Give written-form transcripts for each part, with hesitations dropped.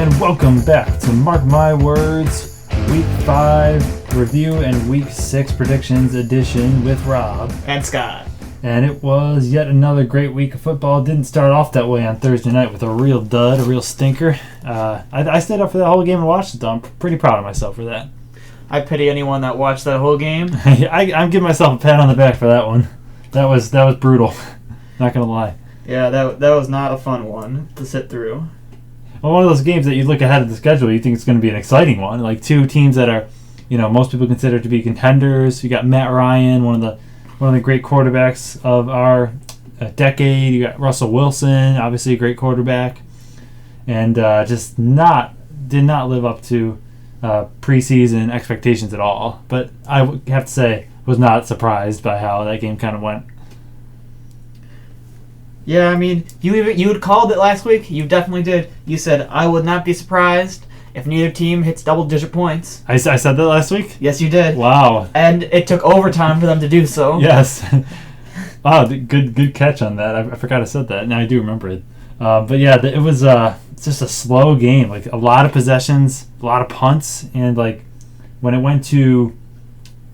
And welcome back to Mark My Words, Week 5 review and Week 6 predictions edition with Rob. And Scott. And it was yet another great week of football. It didn't start off that way on Thursday night with a real dud, a real stinker. I stayed up for that whole game and watched it, though. I'm pretty proud of myself for that. I pity anyone that watched that whole game. I'm giving myself a pat on the back for that one. That was brutal. Not going to lie. Yeah, that was not a fun one to sit through. Well, one of those games that you look ahead at the schedule, you think it's going to be an exciting one. Like two teams that are, most people consider to be contenders. You got Matt Ryan, one of the great quarterbacks of our decade. You got Russell Wilson, obviously a great quarterback, and just did not live up to preseason expectations at all. But I have to say, was not surprised by how that game kind of went. Yeah, I mean, you had called it last week. You definitely did. You said, I would not be surprised if neither team hits double-digit points. I said that last week? Yes, you did. Wow. And it took overtime for them to do so. Yes. Wow, good catch on that. I forgot I said that. Now I do remember it. But yeah, it was just a slow game. Like a lot of possessions, a lot of punts, and like when it went to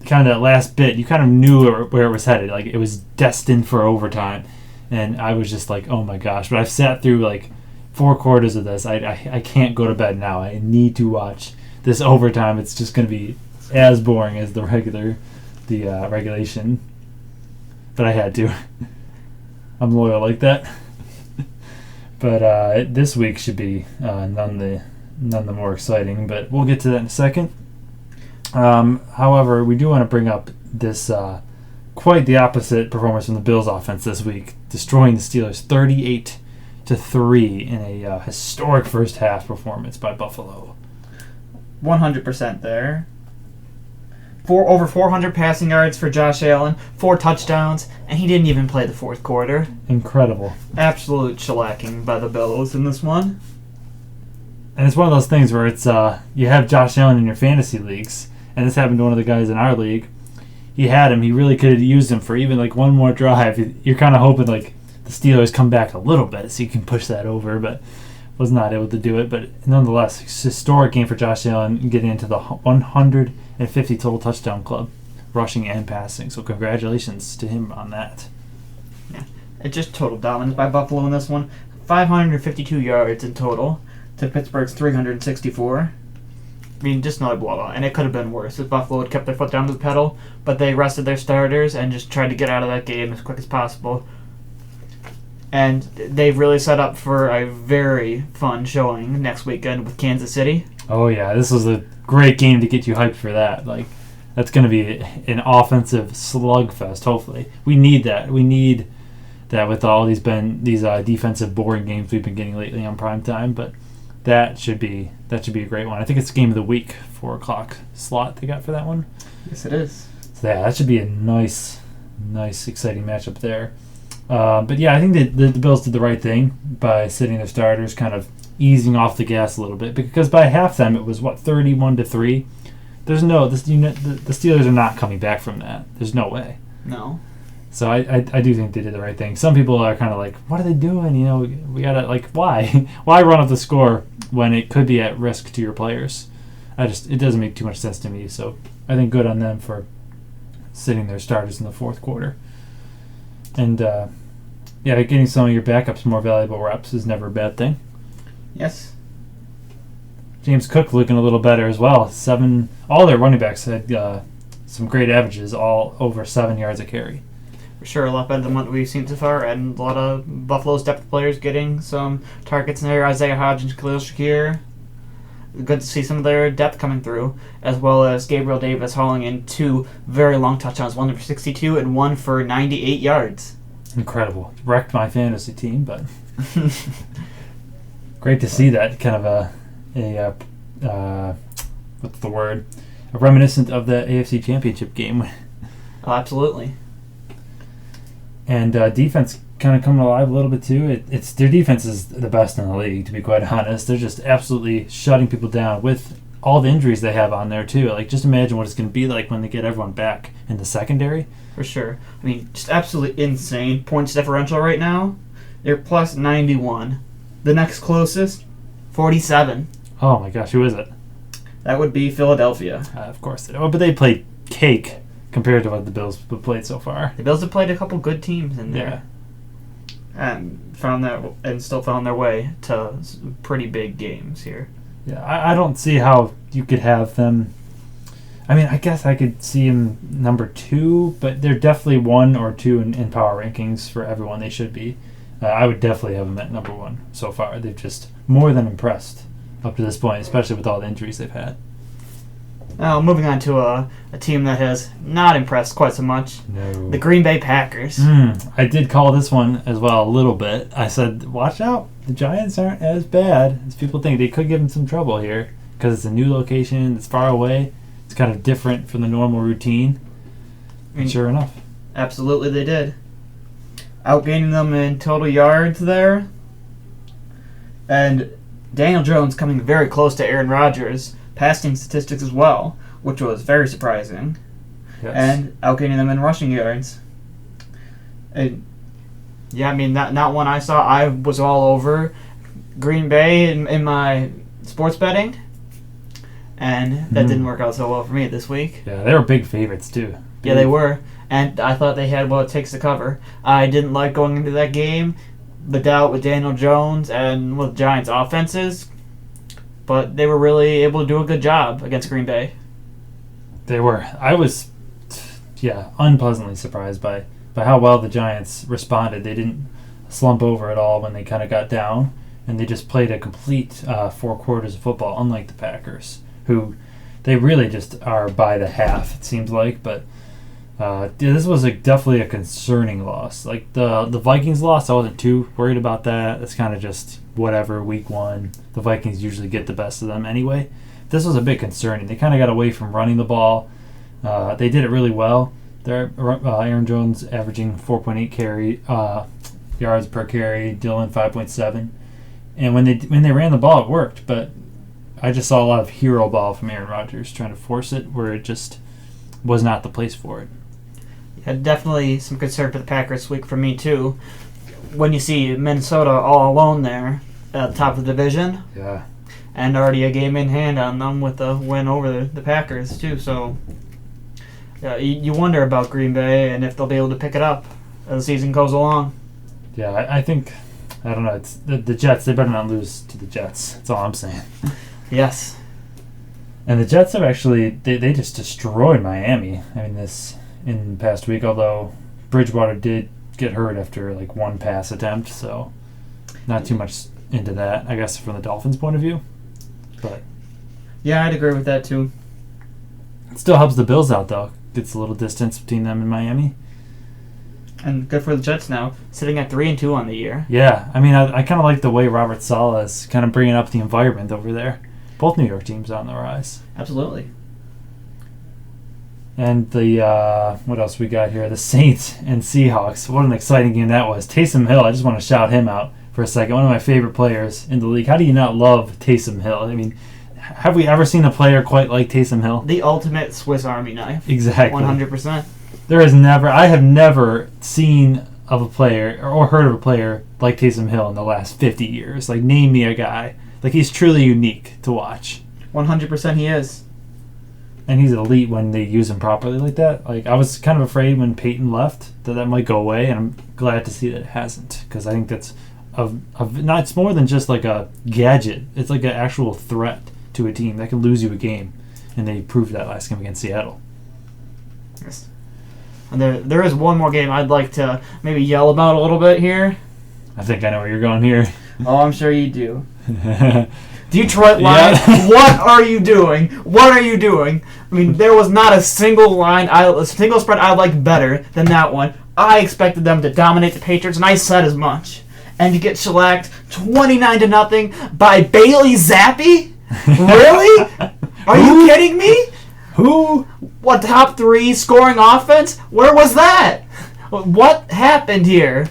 kind of that last bit, you kind of knew where it was headed. Like it was destined for overtime. And I was just like, oh my gosh. But I've sat through like 4 quarters of this. I can't go to bed now. I need to watch this overtime. It's just going to be as boring as the regulation. But I had to. I'm loyal like that. But this week should be none the more exciting. But we'll get to that in a second. However, we do want to bring up this quite the opposite performance from the Bills offense this week, destroying the Steelers 38-3 in a historic first half performance by Buffalo. 100% there. Over 400 passing yards for Josh Allen, 4 touchdowns, and he didn't even play the fourth quarter. Incredible. Absolute shellacking by the Bills in this one. And it's one of those things where it's you have Josh Allen in your fantasy leagues, and this happened to one of the guys in our league. He had him. He really could have used him for even like one more drive. You're kind of hoping like the Steelers come back a little bit so you can push that over, but was not able to do it. But nonetheless, it's a historic game for Josh Allen getting into the 150 total touchdown club, rushing and passing. So congratulations to him on that. Yeah, it's just total dominance by Buffalo in this one. 552 yards in total to Pittsburgh's 364. I mean, just not a blowout, and it could have been worse if Buffalo had kept their foot down to the pedal, but they rested their starters and just tried to get out of that game as quick as possible. And they've really set up for a very fun showing next weekend with Kansas City. Oh yeah, this was a great game to get you hyped for that. Like, that's going to be an offensive slugfest. Hopefully, we need that. We need that with all these defensive boring games we've been getting lately on primetime, but. That should be a great one. I think it's game of the week, 4:00 slot they got for that one. Yes, it is. So yeah, that should be a nice, exciting matchup there. But yeah, I think the Bills did the right thing by sitting their starters, kind of easing off the gas a little bit, because by halftime it was 31-3. There's no the Steelers are not coming back from that. There's no way. No. So I do think they did the right thing. Some people are kind of like, what are they doing? We gotta why run up the score when it could be at risk to your players? It doesn't make too much sense to me. So I think good on them for sitting their starters in the fourth quarter. And getting some of your backups more valuable reps is never a bad thing. Yes. James Cook looking a little better as well. All their running backs had some great averages, all over 7 yards a carry. For sure, a lot better than what we've seen so far, and a lot of Buffalo's depth players getting some targets in there. Isaiah Hodgins, Khalil Shakir. Good to see some of their depth coming through, as well as Gabriel Davis hauling in 2 very long touchdowns, one for 62 and one for 98 yards. Incredible. Wrecked my fantasy team, but great to see that kind of what's the word? A reminiscent of the AFC Championship game. Oh, absolutely. And defense kind of coming alive a little bit too. Their defense is the best in the league, to be quite honest. They're just absolutely shutting people down with all the injuries they have on there too. Like, just imagine what it's going to be like when they get everyone back in the secondary. For sure. I mean, just absolutely insane points differential right now. They're plus 91. The next closest, 47. Oh my gosh, who is it? That would be Philadelphia. Of course. But they played cake compared to what the Bills have played so far. The Bills have played a couple good teams in there. And still found their way to pretty big games here. Yeah, I don't see how you could have them. I mean, I guess I could see them number 2, but they're definitely 1 or 2 in power rankings for everyone. They should be. I would definitely have them at number 1 so far. They've just more than impressed up to this point, especially with all the injuries they've had. Now, moving on to a team that has not impressed quite so much. No. The Green Bay Packers. I did call this one as well a little bit. I said, watch out. The Giants aren't as bad as people think. They could give them some trouble here because it's a new location. It's far away. It's kind of different from the normal routine. And sure enough. Absolutely they did. Outgaining them in total yards there. And Daniel Jones coming very close to Aaron Rodgers' passing statistics as well, which was very surprising. Yes. And outgaining them in rushing yards. And yeah, I mean, not one I saw. I was all over Green Bay in my sports betting, and that didn't work out so well for me this week. Yeah, they were big favorites too. Yeah, they were, and I thought they had what it takes to cover. I didn't like going into that game, the doubt with Daniel Jones and with Giants' offenses, but they were really able to do a good job against Green Bay. They were. I was, unpleasantly surprised by how well the Giants responded. They didn't slump over at all when they kind of got down, and they just played a complete 4 quarters of football, unlike the Packers, who they really just are by the half, it seems like. But this was definitely a concerning loss. Like the Vikings loss, I wasn't too worried about that. It's kind of just whatever, week 1. The Vikings usually get the best of them anyway. This was a bit concerning. They kind of got away from running the ball. They did it really well. Aaron Jones averaging 4.8 yards per carry, Dillon 5.7. And when they ran the ball, it worked. But I just saw a lot of hero ball from Aaron Rodgers trying to force it where it just was not the place for it. Yeah, definitely some concern for the Packers this week for me too. When you see Minnesota all alone there at the top of the division. Yeah. And already a game in hand on them with a win over the Packers too. So you wonder about Green Bay and if they'll be able to pick it up as the season goes along. Yeah, I think, I don't know, it's the Jets. They better not lose to the Jets. That's all I'm saying. Yes. And the Jets have actually, they just destroyed Miami. I mean, in the past week, although Bridgewater did get hurt after like 1 pass attempt, so not too much into that, I guess, from the Dolphins' point of view. But yeah, I'd agree with that too. It still helps the Bills out, though. Gets a little distance between them and Miami. And good for the Jets now, sitting at 3-2 on the year. Yeah, I mean, I kind of like the way Robert Saleh is kind of bringing up the environment over there. Both New York teams on the rise. Absolutely. And the what else we got here? The Saints and Seahawks. What an exciting game that was. Taysom Hill, I just want to shout him out for a second. One of my favorite players in the league. How do you not love Taysom Hill? I mean, have we ever seen a player quite like Taysom Hill? The ultimate Swiss Army knife. Exactly. 100%. I have never seen of a player or heard of a player like Taysom Hill in the last 50 years. Like, name me a guy. Like, he's truly unique to watch. 100% he is. And he's elite when they use him properly like that. Like, I was kind of afraid when Peyton left that might go away, and I'm glad to see that it hasn't, because I think that's it's more than just like a gadget. It's like an actual threat to a team that can lose you a game, and they proved that last game against Seattle. Yes. And there is one more game I'd like to maybe yell about a little bit here. I think I know where you're going here. Oh, I'm sure you do. Detroit Lions, What are you doing? What are you doing? I mean, there was not a single spread I liked better than that one. I expected them to dominate the Patriots, and I said as much. And to get shellacked 29-0 by Bailey Zappi? Really? Are you kidding me? Who? What, top 3 scoring offense? Where was that? What happened here?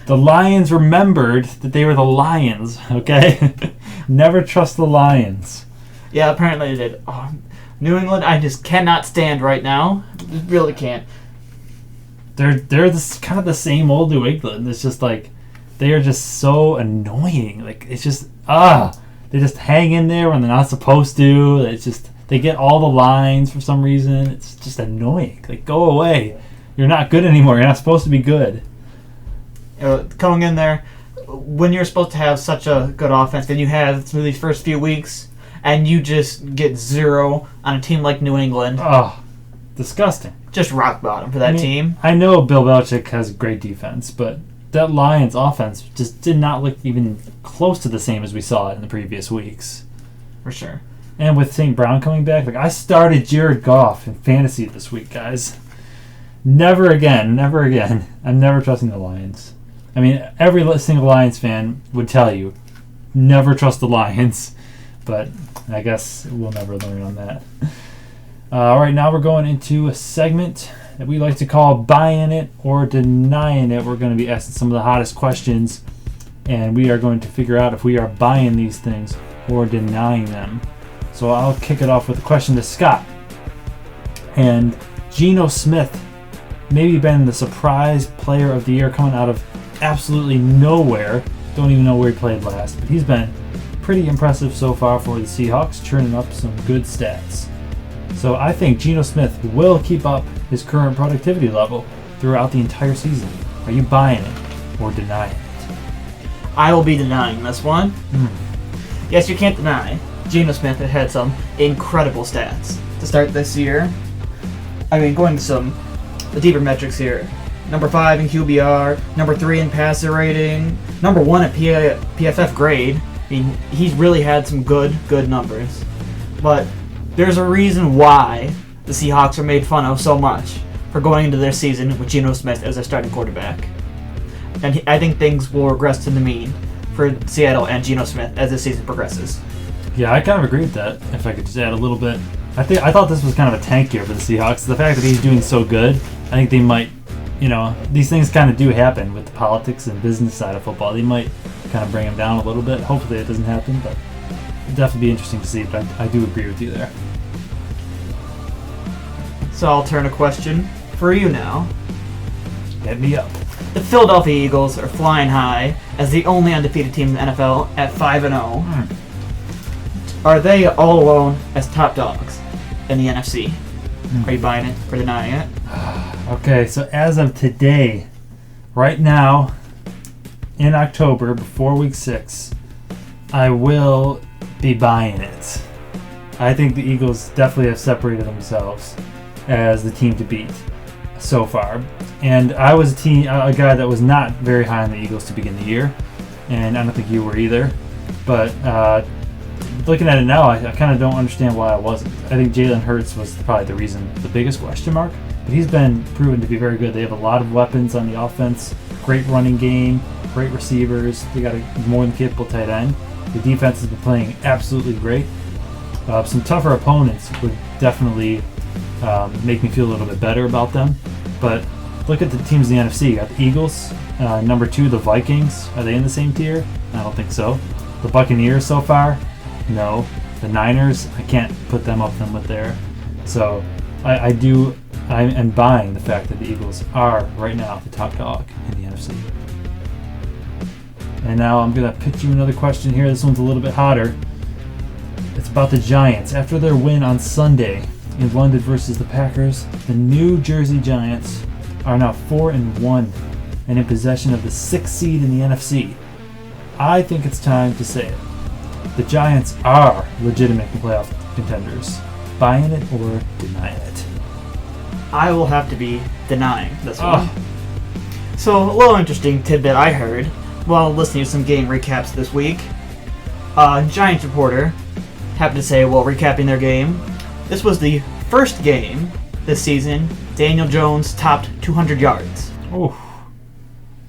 The Lions remembered that they were the Lions, okay? Never trust the Lions. Yeah, apparently they did. Oh, New England, I just cannot stand right now. Just really can't. They're this kind of the same old New England. It's just like they are just so annoying. Like, it's just they They just hang in there when they're not supposed to. It's just they get all the lines for some reason. It's just annoying. Like, go away. You're not good anymore. You're not supposed to be good. Going in there, when you're supposed to have such a good offense, then you have through these first few weeks, and you just get 0 on a team like New England. Oh, disgusting. Just rock bottom for that team. I know Bill Belichick has great defense, but that Lions offense just did not look even close to the same as we saw it in the previous weeks. For sure. And with St. Brown coming back, like I started Jared Goff in fantasy this week, guys. Never again. I'm never trusting the Lions. I mean, every single Lions fan would tell you, never trust the Lions. But I guess we'll never learn on that. All right, now we're going into a segment that we like to call Buying It or Denying It. We're going to be asking some of the hottest questions, and we are going to figure out if we are buying these things or denying them. So I'll kick it off with a question to Scott. And Geno Smith maybe been the surprise player of the year coming out of absolutely nowhere. Don't even know where he played last, but he's been pretty impressive so far for the Seahawks, churning up some good stats. So I think Geno Smith will keep up his current productivity level throughout the entire season. Are you buying it or denying it? I will be denying this one. Yes, you can't deny Geno Smith had some incredible stats to start this year. I mean, going to the deeper metrics here. Number 5 in QBR, number 3 in passer rating, number 1 at PFF grade. I mean, he's really had some good numbers. But there's a reason why the Seahawks are made fun of so much for going into their season with Geno Smith as their starting quarterback. And I think things will regress to the mean for Seattle and Geno Smith as the season progresses. Yeah, I kind of agree with that, if I could just add a little bit. I thought this was kind of a tank year for the Seahawks. The fact that he's doing so good, I think they might, these things kind of do happen with the politics and business side of football. They might kind of bring him down a little bit. Hopefully it doesn't happen, but it'd definitely be interesting to see. But I do agree with you there. So I'll turn a question for you now. Hit me up. The Philadelphia Eagles are flying high as the only undefeated team in the NFL at 5-0. Are they all alone as top dogs in the NFC? Are you buying it or denying it? Okay, so as of today, right now, in October, before week 6, I will be buying it. I think the Eagles definitely have separated themselves as the team to beat so far. And I was a guy that was not very high on the Eagles to begin the year, and I don't think you were either. But looking at it now, I kind of don't understand why I wasn't. I think Jalen Hurts was probably the biggest question mark. But he's been proven to be very good. They have a lot of weapons on the offense, great running game, great receivers. They got a more than capable tight end. The defense has been playing absolutely great. Some tougher opponents would definitely make me feel a little bit better about them. But look at the teams in the NFC. You got the Eagles, number 2, the Vikings. Are they in the same tier? I don't think so. The Buccaneers so far? No. The Niners, I can't put them up with there. So I am buying the fact that the Eagles are right now the top dog in the NFC. And now I'm going to pitch you another question here. This one's a little bit hotter. It's about the Giants. After their win on Sunday in London versus the Packers, the New Jersey Giants are now 4-1 and in possession of the 6th seed in the NFC. I think it's time to say it. The Giants are legitimate playoff contenders. Buying it or denying it? I will have to be denying this one. So, a little interesting tidbit I heard while listening to some game recaps this week. Giants reporter happened to say, while recapping their game, this was the first game this season Daniel Jones topped 200 yards. Oh.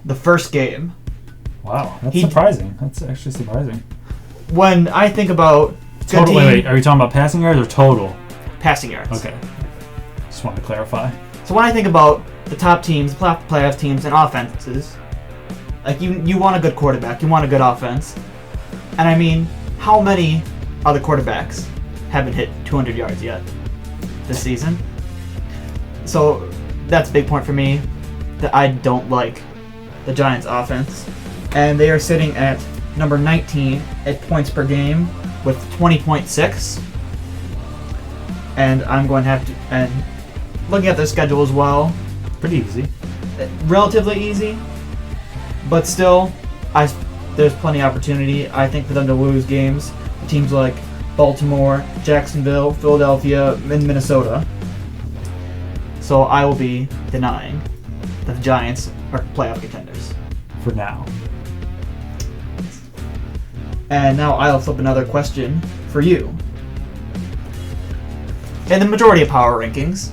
The first game. Wow, that's surprising. That's actually surprising. When I think about... Wait, are we talking about passing yards or total? Passing yards. Okay. Just wanted to clarify. So when I think about the top teams, playoff teams, and offenses, like you want a good quarterback, you want a good offense. And I mean, how many other quarterbacks haven't hit 200 yards yet this season? So that's a big point for me, that I don't like the Giants' offense. And they are sitting at number 19 at points per game with 20.6. And I'm going to have to, and looking at their schedule as well, Pretty easy. relatively easy, but still, there's plenty of opportunity, I think, for them to lose games. Teams like Baltimore, Jacksonville, Philadelphia, and Minnesota. So I will be denying that the Giants are playoff contenders. For now. And now I'll flip another question for you. In the majority of power rankings,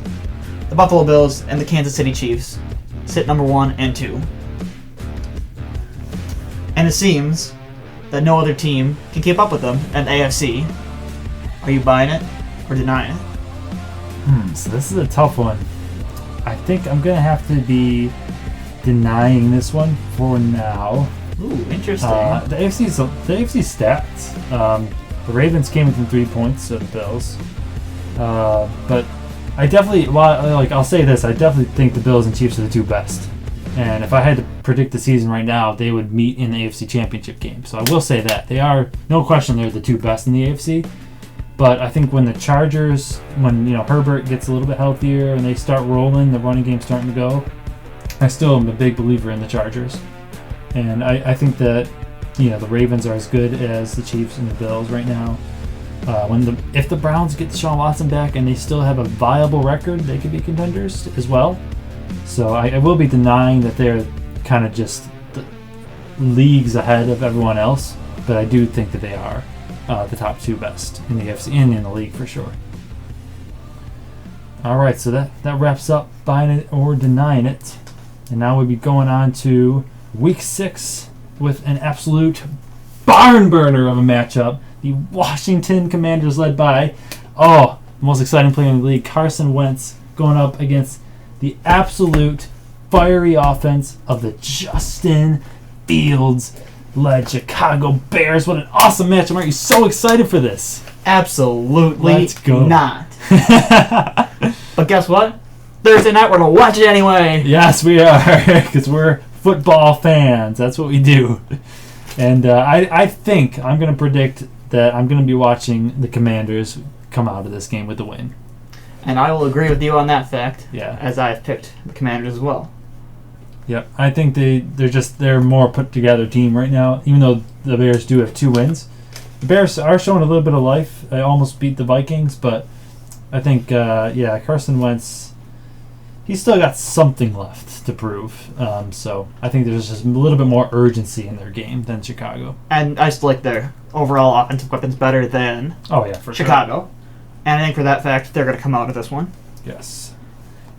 the Buffalo Bills and the Kansas City Chiefs sit number 1 and 2. And it seems that no other team can keep up with them in the AFC. Are you buying it or denying it? So this is a tough one. I think I'm going to have to be denying this one for now. Ooh, interesting. The AFC stats. The Ravens came within 3 points of the Bills. But I definitely, I'll say this, I definitely think the Bills and Chiefs are the two best. And if I had to predict the season right now, they would meet in the AFC Championship game. So I will say that. They are, no question, they're the two best in the AFC. But I think when the Chargers, when Herbert gets a little bit healthier and they start rolling, the running game's starting to go, I still am a big believer in the Chargers. And I think that the Ravens are as good as the Chiefs and the Bills right now. If the Browns get Deshaun Watson back and they still have a viable record, they could be contenders as well. So I will be denying that they're kind of just the leagues ahead of everyone else, but I do think that they are the top two best in the AFC and in the league for sure. All right, so that wraps up buying it or denying it. And now we'll be going on to Week 6 with an absolute barn burner of a matchup. The Washington Commanders, led by, the most exciting player in the league, Carson Wentz, going up against the absolute fiery offense of the Justin Fields-led Chicago Bears. What an awesome matchup. Aren't you so excited for this? Absolutely Let's go. not. But guess what? Thursday night, we're going to watch it anyway. Yes, we are, because we're football fans. That's what we do. And I think I'm going to predict that I'm going to be watching the Commanders come out of this game with the win. And I will agree with you on that fact, Yeah. as I've picked the Commanders as well. Yep, I think they're a more put together team right now, even though the Bears do have 2 wins. The Bears are showing a little bit of life. They almost beat the Vikings, but I think, Carson Wentz, he's still got something left to prove. So I think there's just a little bit more urgency in their game than Chicago. And I just like their overall offensive weapons better than Oh, yeah, for Chicago. sure. And I think for that fact, they're going to come out of this one. Yes.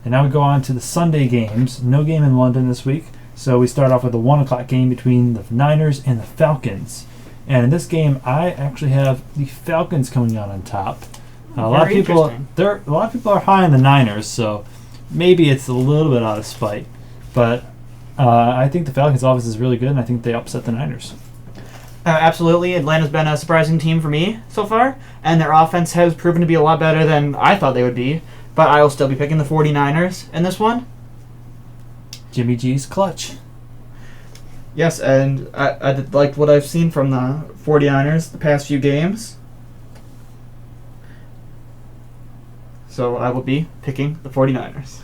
And now we go on to the Sunday games. No game in London this week. So we start off with a 1 o'clock game between the Niners and the Falcons. And in this game, I actually have the Falcons coming out on top. A lot of people are high on the Niners, so maybe it's a little bit out of spite. But I think the Falcons' offense is really good, and I think they upset the Niners. Absolutely. Atlanta's been a surprising team for me so far, and their offense has proven to be a lot better than I thought they would be. But I will still be picking the 49ers in this one. Jimmy G's clutch. Yes, and I liked what I've seen from the 49ers the past few games. So I will be picking the 49ers.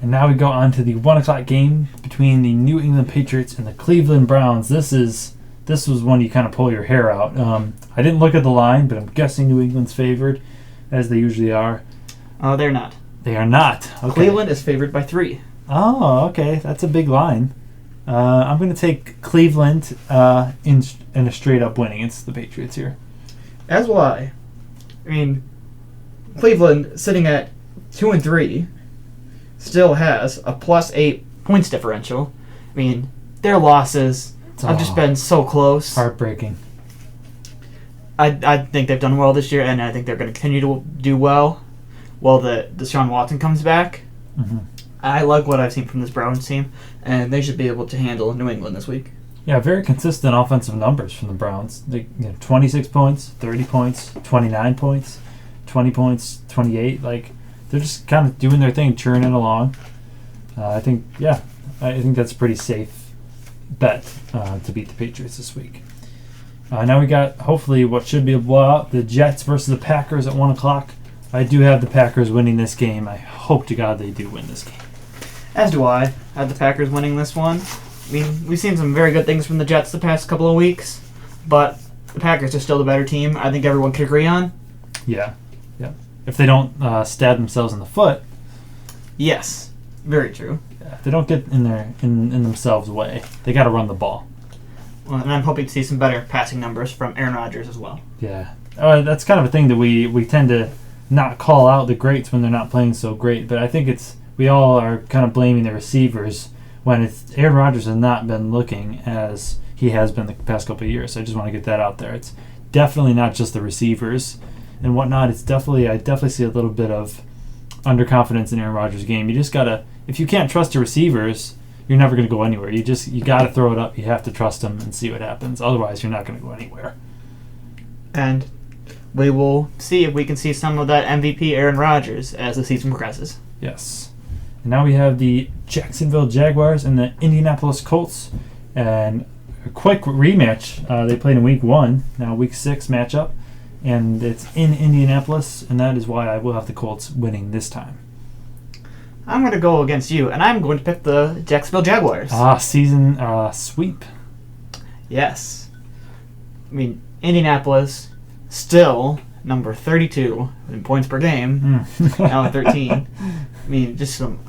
And now we go on to the 1 o'clock game between the New England Patriots and the Cleveland Browns. This was one you kind of pull your hair out. I didn't look at the line, but I'm guessing New England's favored, as they usually are. Oh, they're not. They are not. Okay. Cleveland is favored by 3. Oh, okay. That's a big line. I'm going to take Cleveland in a straight-up win against the Patriots here. As will I. I mean, Cleveland, sitting at 2-3, still has a +8 points differential. I mean, their losses have just been so close. Heartbreaking. I think they've done well this year, and I think they're going to continue to do well while Deshaun Watson comes back. Mm-hmm. I like what I've seen from this Browns team, and they should be able to handle New England this week. Yeah, very consistent offensive numbers from the Browns. 26 points, 30 points, 29 points, 20 points, 28. They're just kind of doing their thing, churning along. I think that's a pretty safe bet to beat the Patriots this week. Now we got, hopefully, what should be a blowout. The Jets versus the Packers at 1 o'clock. I do have the Packers winning this game. I hope to God they do win this game. As do I. I have the Packers winning this one. I mean, we've seen some very good things from the Jets the past couple of weeks, but the Packers are still the better team. I think everyone could agree on. Yeah. If they don't stab themselves in the foot. Yes. Very true. If they don't get in themselves' way, they got to run the ball. Well, and I'm hoping to see some better passing numbers from Aaron Rodgers as well. Yeah. That's kind of a thing that we tend to not call out the greats when they're not playing so great, but I think we all are kind of blaming the receivers when Aaron Rodgers has not been looking as he has been the past couple of years. So I just want to get that out there. It's definitely not just the receivers and whatnot. I definitely see a little bit of underconfidence in Aaron Rodgers' game. You just gotta, if you can't trust your receivers, you're never gonna go anywhere. You gotta throw it up. You have to trust them and see what happens. Otherwise, you're not gonna go anywhere. And we will see if we can see some of that MVP Aaron Rodgers as the season progresses. Yes. And now we have the Jacksonville Jaguars and the Indianapolis Colts, and a quick rematch. They played in Week 1, now Week 6 matchup. And it's in Indianapolis, and that is why I will have the Colts winning this time. I'm going to go against you, and I'm going to pick the Jacksonville Jaguars. Season sweep. Yes. I mean, Indianapolis, still number 32 in points per game, now at 13. I mean, just some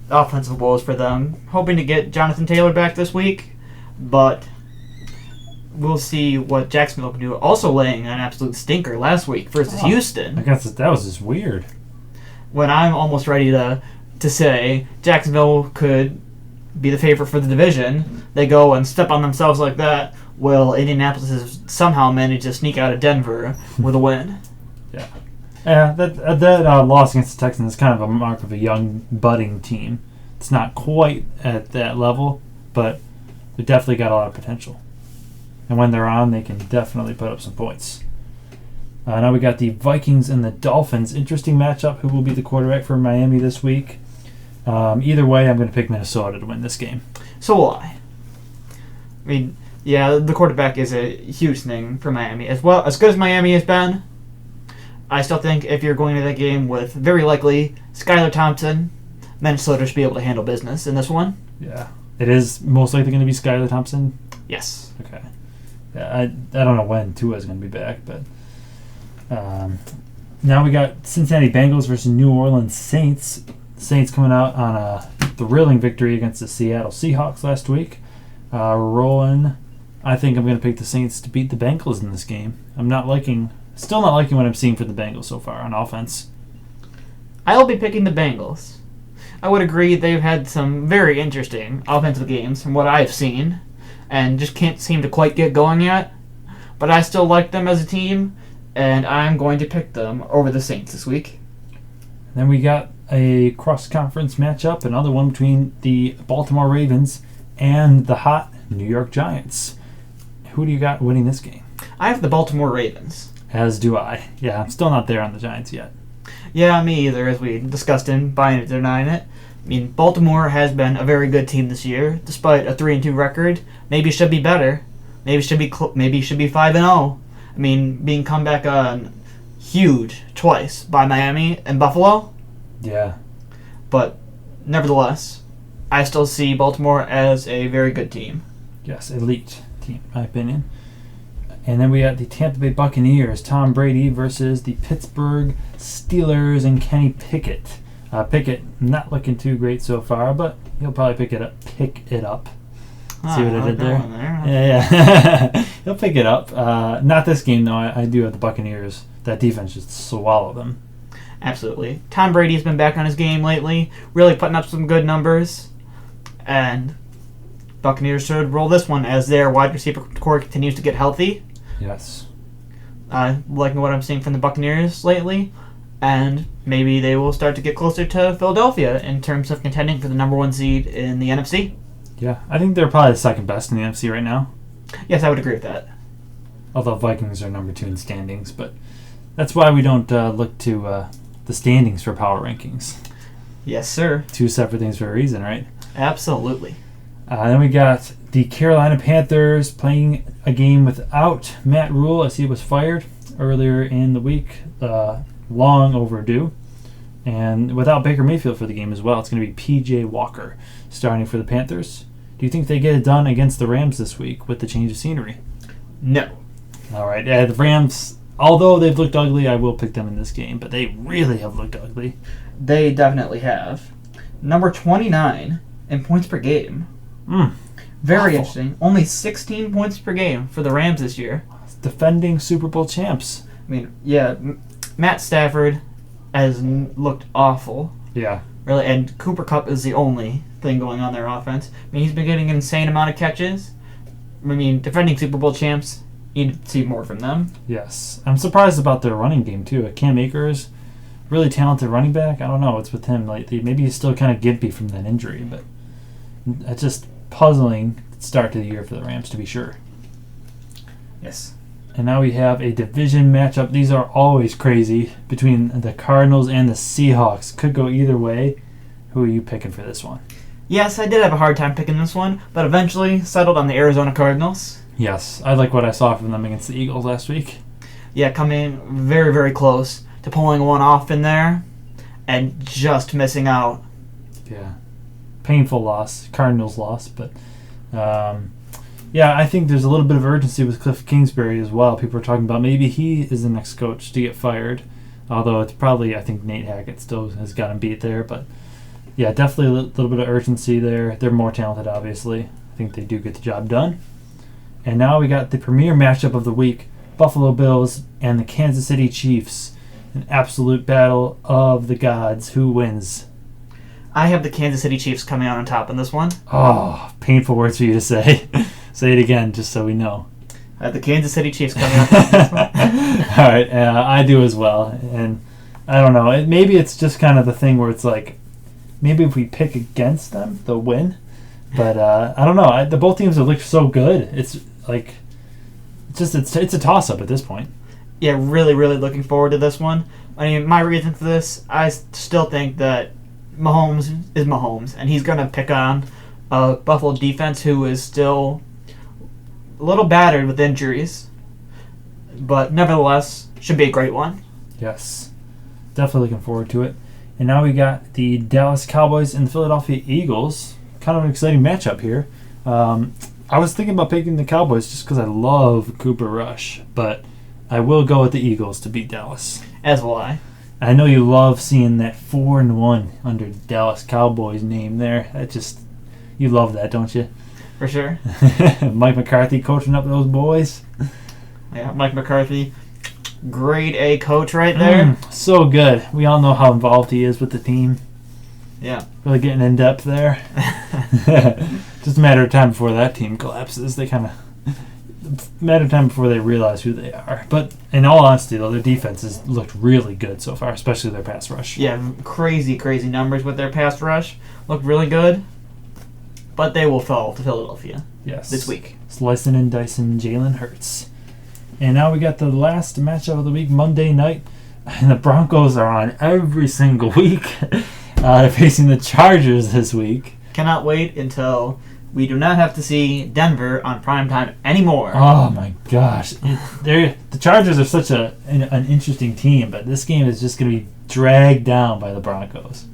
offensive woes for them. Hoping to get Jonathan Taylor back this week, but we'll see what Jacksonville can do. Also laying an absolute stinker last week versus Houston. I guess that was just weird. When I'm almost ready to say Jacksonville could be the favorite for the division, they go and step on themselves like that. Well, Indianapolis has somehow managed to sneak out of Denver with a win. Yeah. Yeah, that loss against the Texans is kind of a mark of a young, budding team. It's not quite at that level, but they definitely got a lot of potential. And when they're on, they can definitely put up some points. Now we got the Vikings and the Dolphins. Interesting matchup. Who will be the quarterback for Miami this week? Either way, I'm going to pick Minnesota to win this game. So will I. I mean, yeah, the quarterback is a huge thing for Miami. As well, as good as Miami has been, I still think if you're going to that game with very likely Skylar Thompson, Minnesota should be able to handle business in this one. Yeah. It is most likely going to be Skylar Thompson? Yes. Okay. Yeah, I don't know when Tua is going to be back, but now we got Cincinnati Bengals versus New Orleans Saints. Saints coming out on a thrilling victory against the Seattle Seahawks last week. Rolling. I think I'm going to pick the Saints to beat the Bengals in this game. Still not liking what I'm seeing for the Bengals so far on offense. I'll be picking the Bengals. I would agree they've had some very interesting offensive games from what I've seen, and just can't seem to quite get going yet. But I still like them as a team, and I'm going to pick them over the Saints this week. Then we got a cross-conference matchup, another one between the Baltimore Ravens and the hot New York Giants. Who do you got winning this game? I have the Baltimore Ravens. As do I. Yeah, I'm still not there on the Giants yet. Yeah, me either, as we discussed in Buying It, Denying It. I mean, Baltimore has been a very good team this year, despite a 3-2 record. Maybe should be better. Maybe should be 5-0. I mean, being come back on huge twice by Miami and Buffalo. Yeah. But nevertheless, I still see Baltimore as a very good team. Yes, elite team, in my opinion. And then we got the Tampa Bay Buccaneers, Tom Brady versus the Pittsburgh Steelers and Kenny Pickett. Pickett not looking too great so far, but he'll probably pick it up. See what I did there? Yeah. He'll pick it up. Not this game, though. I do have the Buccaneers. That defense just swallow them. Absolutely. Tom Brady's been back on his game lately, really putting up some good numbers. And Buccaneers should roll this one as their wide receiver core continues to get healthy. Yes. Liking what I'm seeing from the Buccaneers lately. And maybe they will start to get closer to Philadelphia in terms of contending for the number 1 seed in the NFC. Yeah, I think they're probably the second best in the NFC right now. Yes, I would agree with that. Although Vikings are number 2 in standings, but that's why we don't look to the standings for power rankings. Yes, sir. 2 separate things for a reason, right? Absolutely. Then we got the Carolina Panthers playing a game without Matt Rule as he was fired earlier in the week. Long overdue. And without Baker Mayfield for the game as well. It's going to be P.J. Walker starting for the Panthers. Do you think they get it done against the Rams this week with the change of scenery? No. All right. The Rams, although they've looked ugly, I will pick them in this game. But they really have looked ugly. They definitely have. Number 29 in points per game. Very interesting. Only 16 points per game for the Rams this year. Defending Super Bowl champs. I mean, yeah, Matt Stafford has looked awful. Yeah. Really, and Cooper Kupp is the only thing going on their offense. I mean, he's been getting an insane amount of catches. I mean, defending Super Bowl champs, you need to see more from them. Yes. I'm surprised about their running game, too. Cam Akers, really talented running back. I don't know what's with him lately. Maybe he's still kind of gimpy from that injury, but it's just puzzling start to the year for the Rams, to be sure. Yes. And now we have a division matchup. These are always crazy between the Cardinals and the Seahawks. Could go either way. Who are you picking for this one? Yes, I did have a hard time picking this one, but eventually settled on the Arizona Cardinals. Yes, I like what I saw from them against the Eagles last week. Yeah, coming very, very close to pulling one off in there and just missing out. Yeah. Painful loss. Cardinals loss, but yeah, I think there's a little bit of urgency with Cliff Kingsbury as well. People are talking about maybe he is the next coach to get fired. Although it's probably, I think Nate Hackett still has got him beat there. But yeah, definitely a little bit of urgency there. They're more talented, obviously. I think they do get the job done. And now we got the premier matchup of the week, Buffalo Bills and the Kansas City Chiefs. An absolute battle of the gods. Who wins? I have the Kansas City Chiefs coming out on top in this one. Oh, painful words for you to say. Say it again, just so we know. I have the Kansas City Chiefs coming out on top in this one. All right, I do as well. And I don't know. Maybe it's just kind of the thing where it's like, maybe if we pick against them, they'll win. But I don't know. The both teams have looked so good. It's like, it's a toss-up at this point. Yeah, really, really looking forward to this one. I mean, my reason for this, I still think that Mahomes is Mahomes, and he's going to pick on a Buffalo defense who is still a little battered with injuries, but nevertheless, should be a great one. Yes, definitely looking forward to it. And now we got the Dallas Cowboys and the Philadelphia Eagles. Kind of an exciting matchup here. I was thinking about picking the Cowboys just because I love Cooper Rush, but I will go with the Eagles to beat Dallas. As will I. I know you love seeing that 4-1 under Dallas Cowboys name there. You love that, don't you? For sure. Mike McCarthy coaching up those boys. Yeah, Mike McCarthy, grade A coach right there. So good. We all know how involved he is with the team. Yeah. Really getting in depth there. Just a matter of time before that team collapses. Matter of time before they realize who they are. But in all honesty, though, their defense has looked really good so far, especially their pass rush. Yeah, crazy, crazy numbers with their pass rush. Look really good. But they will fall to Philadelphia this week. Slicing and dicing Jalen Hurts. And now we got the last matchup of the week, Monday night. And the Broncos are on every single week. They're facing the Chargers this week. Cannot wait until we do not have to see Denver on primetime anymore. Oh my gosh. The Chargers are such an interesting team, but this game is just going to be dragged down by the Broncos.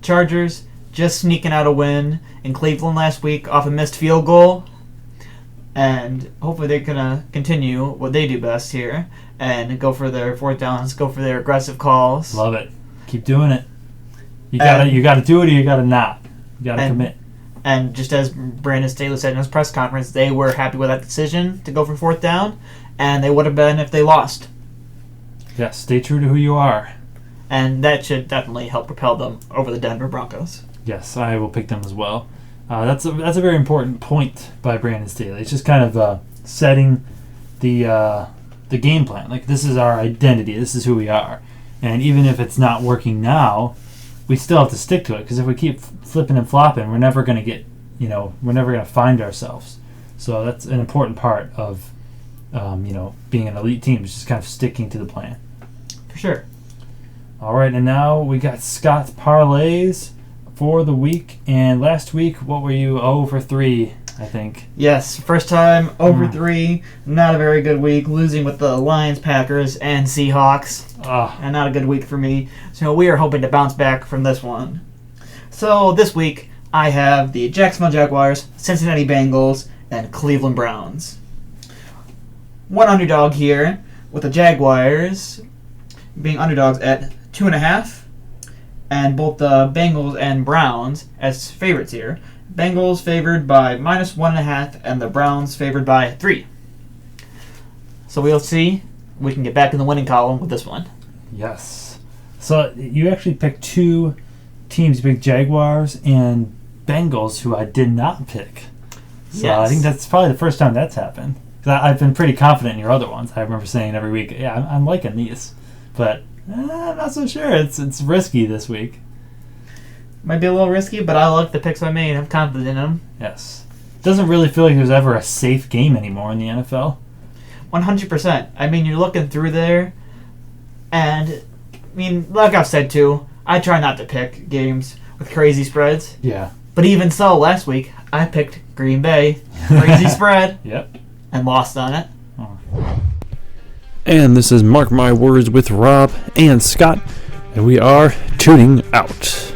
Chargers just sneaking out a win in Cleveland last week off a missed field goal. And hopefully they're going to continue what they do best here and go for their fourth downs, go for their aggressive calls. Love it. Keep doing it. You gotta do it or you gotta not. You gotta commit. And just as Brandon Staley said in his press conference, they were happy with that decision to go for fourth down, and they would have been if they lost. Yes, stay true to who you are. And that should definitely help propel them over the Denver Broncos. Yes, I will pick them as well. That's a very important point by Brandon Staley. It's just kind of setting the game plan. Like, this is our identity. This is who we are. And even if it's not working now, we still have to stick to it, because if we keep flipping and flopping, we're never going to get, we're never going to find ourselves. So that's an important part of, being an elite team, is just kind of sticking to the plan. For sure. All right, and now we got Scott's parlays for the week. And last week, what were you? 0 for 3, I think. Yes, first time over 3. Not a very good week. Losing with the Lions, Packers, and Seahawks. And not a good week for me. So we are hoping to bounce back from this one. So this week, I have the Jacksonville Jaguars, Cincinnati Bengals, and Cleveland Browns. One underdog here, with the Jaguars being underdogs at 2.5, and both the Bengals and Browns as favorites here. Bengals favored by -1.5, and the Browns favored by 3. So we'll see. We can get back in the winning column with this one. Yes. So you actually picked 2 teams. You picked Jaguars and Bengals, who I did not pick. So Yes. I think that's probably the first time that's happened. Because I've been pretty confident in your other ones. I remember saying every week, yeah, I'm liking these. But I'm not so sure. It's risky this week. Might be a little risky, but I like the picks I made. I'm confident in them. Yes. Doesn't really feel like there's ever a safe game anymore in the NFL. 100%. I mean, you're looking through there, and, I mean, like I've said too, I try not to pick games with crazy spreads. Yeah. But even so, last week, I picked Green Bay, crazy spread, Yep. and lost on it. And this is Mark My Words with Rob and Scott, and we are tuning out.